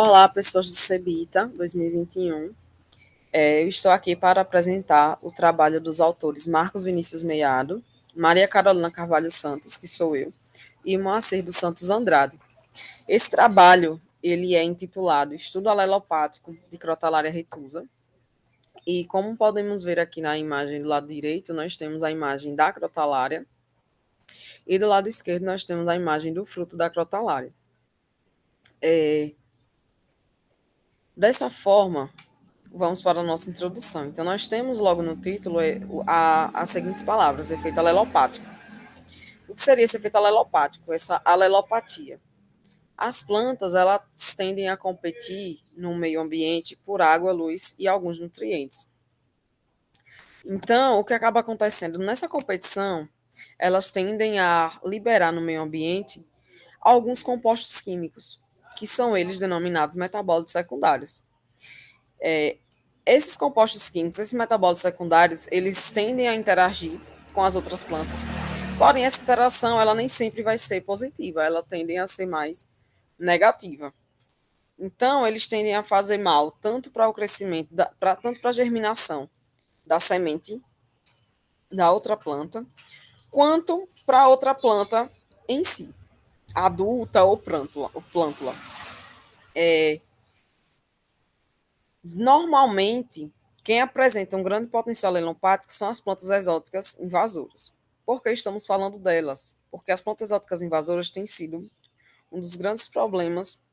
Olá, pessoas do CEBITA 2021. Eu estou aqui para apresentar o trabalho dos autores Marcos Vinícius Meiado, Maria Carolina Carvalho Santos, que sou eu, e Moacir dos Santos Andrade. Esse trabalho ele é intitulado Estudo Alelopático de Crotalária retusa. E como podemos ver aqui na imagem do lado direito, nós temos a imagem da crotalária e do lado esquerdo nós temos a imagem do fruto da crotalária. Dessa forma, vamos para a nossa introdução. Então, nós temos logo no título as seguintes palavras: efeito alelopático. O que seria esse efeito alelopático? Essa alelopatia. As plantas, elas tendem a competir no meio ambiente por água, luz e alguns nutrientes. Então, o que acaba acontecendo nessa competição, elas tendem a liberar no meio ambiente alguns compostos químicos, que são eles denominados metabólitos secundários. Esses compostos químicos, esses metabólitos secundários, eles tendem a interagir com as outras plantas. Porém, essa interação, ela nem sempre vai ser positiva, ela tende a ser mais negativa. Então, eles tendem a fazer mal tanto para o crescimento, tanto para a germinação da semente da outra planta, quanto para a outra planta em si, adulta ou plântula. Normalmente, quem apresenta um grande potencial alelopático são as plantas exóticas invasoras. Por que estamos falando delas? Porque as plantas exóticas invasoras têm sido um dos grandes problemas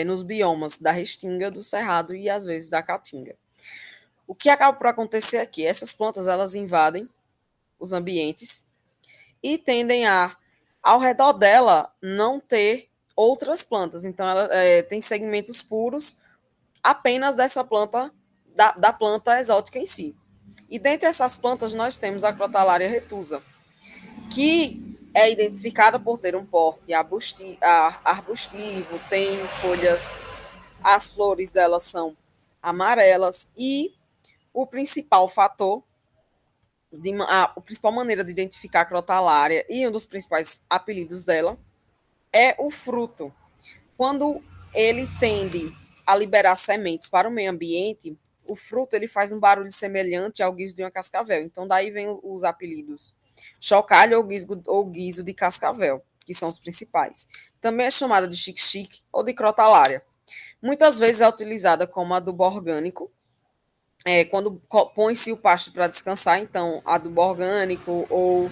nos biomas da restinga, do cerrado e às vezes da caatinga. O que acaba por acontecer aqui? Essas plantas elas invadem os ambientes e tendem ao redor dela, não ter outras plantas. Então, ela tem segmentos puros apenas dessa planta, da planta exótica em si. E dentre essas plantas, nós temos a Crotalária retusa, que é identificada por ter um porte arbustivo, tem folhas, as flores delas são amarelas, e o principal fator, a principal maneira de identificar a Crotalária e um dos principais apelidos dela é o fruto. Quando ele tende a liberar sementes para o meio ambiente, o fruto ele faz um barulho semelhante ao guizo de uma cascavel. Então, daí vem os apelidos chocalho ou guizo de cascavel, que são os principais. Também é chamada de xique-xique ou de crotalária. Muitas vezes é utilizada como adubo orgânico, quando põe-se o pasto para descansar, então adubo orgânico ou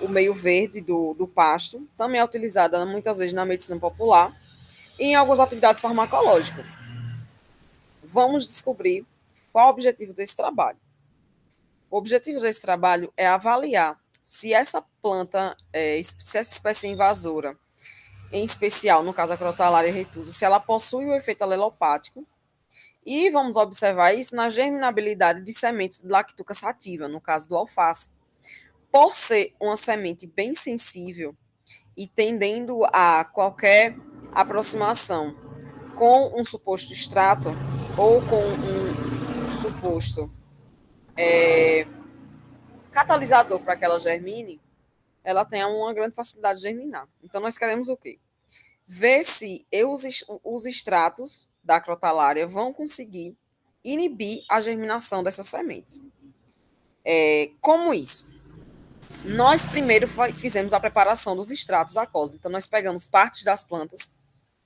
o meio verde do pasto. Também é utilizada muitas vezes na medicina popular e em algumas atividades farmacológicas. Vamos descobrir qual é o objetivo desse trabalho. O objetivo desse trabalho é avaliar se essa planta, se essa espécie invasora, em especial, no caso a Crotalária retusa, se ela possui o efeito alelopático, e vamos observar isso na germinabilidade de sementes de lactuca sativa, no caso do alface. Por ser uma semente bem sensível e tendendo a qualquer aproximação com um suposto extrato ou com um suposto catalisador para que ela germine, ela tem uma grande facilidade de germinar. Então, nós queremos o quê? Ver se os extratos da crotalária vão conseguir inibir a germinação dessas sementes. Como isso? Nós primeiro fizemos a preparação dos extratos aquosos. Então, nós pegamos partes das plantas,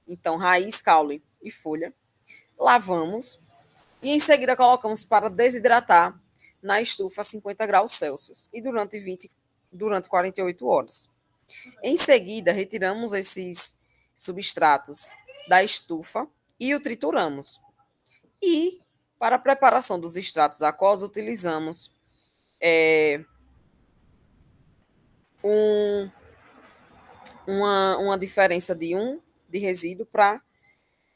então raiz, caule e folha, lavamos e em seguida colocamos para desidratar na estufa a 50 graus Celsius e durante 48 horas. Em seguida, retiramos esses substratos da estufa e o trituramos. E para a preparação dos extratos aquosos, utilizamos uma diferença de 1 de resíduo para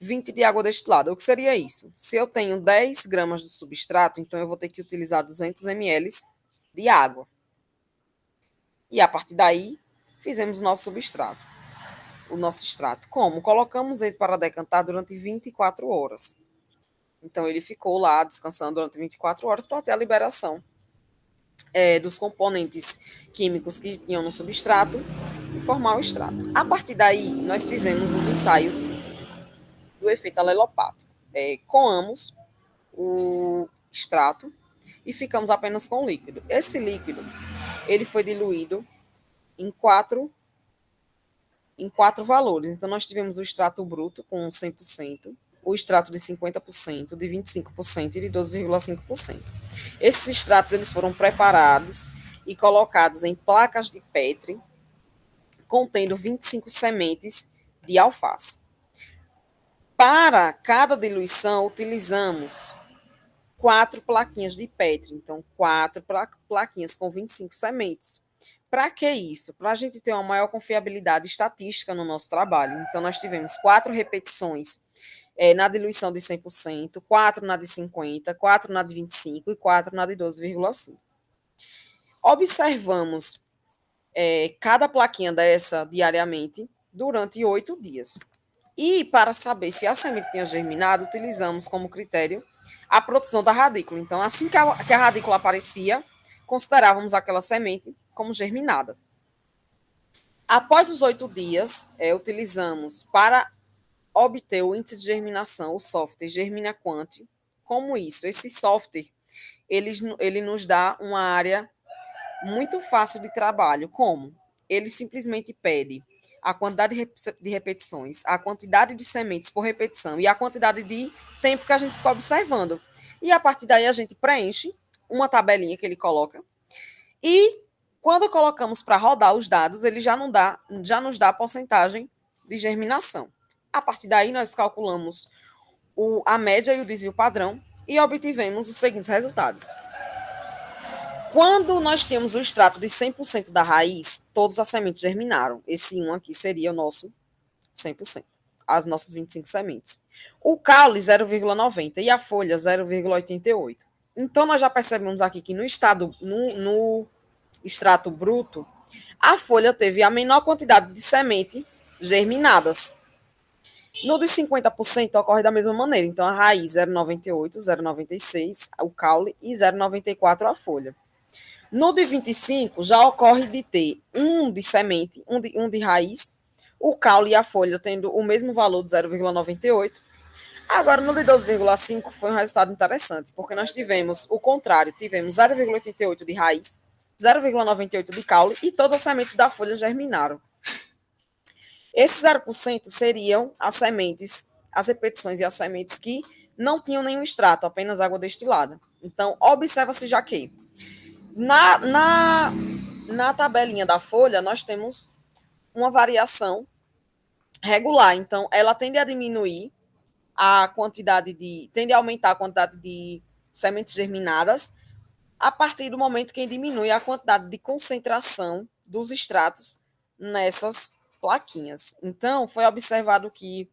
20 de água destilada. O que seria isso? Se eu tenho 10 gramas de substrato, então eu vou ter que utilizar 200 ml de água. E a partir daí, fizemos o nosso substrato, o nosso extrato. Como? Colocamos ele para decantar durante 24 horas. Então, ele ficou lá descansando durante 24 horas para ter a liberação dos componentes químicos que tinham no substrato e formar o extrato. A partir daí, nós fizemos os ensaios do efeito alelopático. Coamos o extrato e ficamos apenas com o líquido. Esse líquido, ele foi diluído em quatro valores. Então, nós tivemos o extrato bruto com 100%, o extrato de 50%, de 25% e de 12,5%. Esses extratos eles foram preparados e colocados em placas de Petri, contendo 25 sementes de alface. Para cada diluição, utilizamos 4 plaquinhas de Petri, então 4 plaquinhas com 25 sementes. Para que isso? Para a gente ter uma maior confiabilidade estatística no nosso trabalho. Então, nós tivemos 4 repetições na diluição de 100%, 4 na de 50%, 4 na de 25% e 4 na de 12,5%. Observamos cada plaquinha dessa diariamente durante 8 dias. E para saber se a semente tinha germinado, utilizamos como critério a produção da radícula. Então, assim que a radícula aparecia, considerávamos aquela semente como germinada. Após os 8 dias, utilizamos para obter o índice de germinação, o software GerminaQuant. Como isso? Esse software, ele nos dá uma área muito fácil de trabalho. Como? Ele simplesmente pede a quantidade de repetições, a quantidade de sementes por repetição e a quantidade de tempo que a gente ficou observando. E a partir daí a gente preenche uma tabelinha que ele coloca. E quando colocamos para rodar os dados, ele já nos dá a porcentagem de germinação. A partir daí nós calculamos a média e o desvio padrão e obtivemos os seguintes resultados. Quando nós tínhamos o extrato de 100% da raiz, todas as sementes germinaram. Esse 1 aqui seria o nosso 100%, as nossas 25 sementes. O caule, 0,90 e a folha, 0,88. Então, nós já percebemos aqui que no extrato bruto, a folha teve a menor quantidade de semente germinadas. No de 50% ocorre da mesma maneira. Então, a raiz, 0,98, 0,96, o caule e 0,94 a folha. No de 25, já ocorre de ter um de semente, um de raiz, o caule e a folha tendo o mesmo valor de 0,98. Agora, no de 12,5 foi um resultado interessante, porque nós tivemos o contrário, tivemos 0,88 de raiz, 0,98 de caule e todas as sementes da folha germinaram. Esses 0% seriam as sementes, as repetições e as sementes que não tinham nenhum extrato, apenas água destilada. Então, observa-se já que na tabelinha da folha, nós temos uma variação regular. Então, ela tende a diminuir tende a aumentar a quantidade de sementes germinadas a partir do momento que diminui a quantidade de concentração dos extratos nessas plaquinhas. Então, foi observado que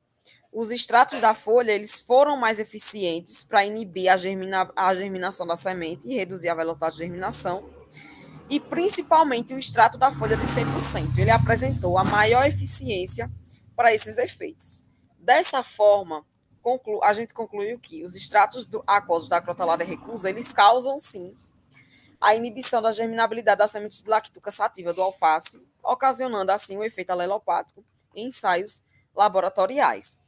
os extratos da folha eles foram mais eficientes para inibir a germinação da semente e reduzir a velocidade de germinação. E principalmente o extrato da folha de 100%. Ele apresentou a maior eficiência para esses efeitos. Dessa forma, a gente concluiu que os extratos aquosos da Crotalada recusa, eles causam, sim, a inibição da germinabilidade das sementes de lactuca sativa do alface, ocasionando, assim, o efeito alelopático em ensaios laboratoriais.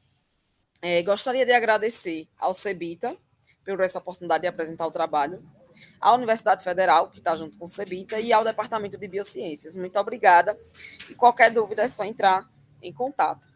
Gostaria de agradecer ao CEBITA por essa oportunidade de apresentar o trabalho, à Universidade Federal, que está junto com o CEBITA, e ao Departamento de Biociências. Muito obrigada. E qualquer dúvida é só entrar em contato.